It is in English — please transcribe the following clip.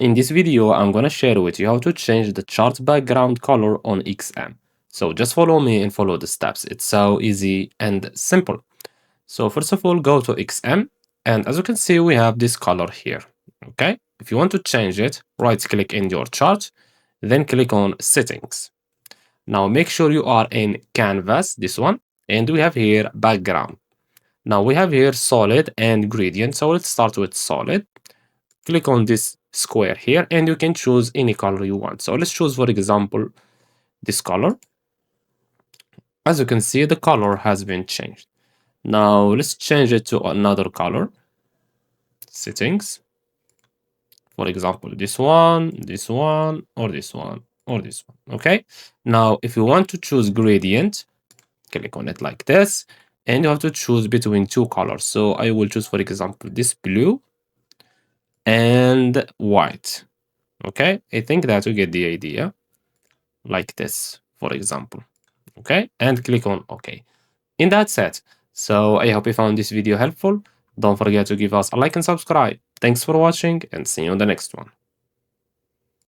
In this video, I'm gonna share with you how to change the chart background color on XM. So just follow me and follow the steps. It's so easy and simple. So first of all, go to XM, and as you can see, we have this color here. Okay, if you want to change it, right click in your chart, then click on settings. Now make sure you are in canvas, this one, and we have here background. Now we have here solid and gradient. So let's start with solid. Click on this square here and you can choose any color you want. So let's choose, for example, this color. As you can see, the color has been changed. Now let's change it to another color. Settings. For example, this one, or this one, or this one. Okay. Now, if you want to choose gradient, click on it like this, and you have to choose between two colors. So I will choose, for example, this blue and white. Okay, I think that you get the idea, like this, for example. Okay, and click on OK. In that set. So I hope you found this video helpful. Don't forget to give us a like and subscribe. Thanks for watching and see you on the next one.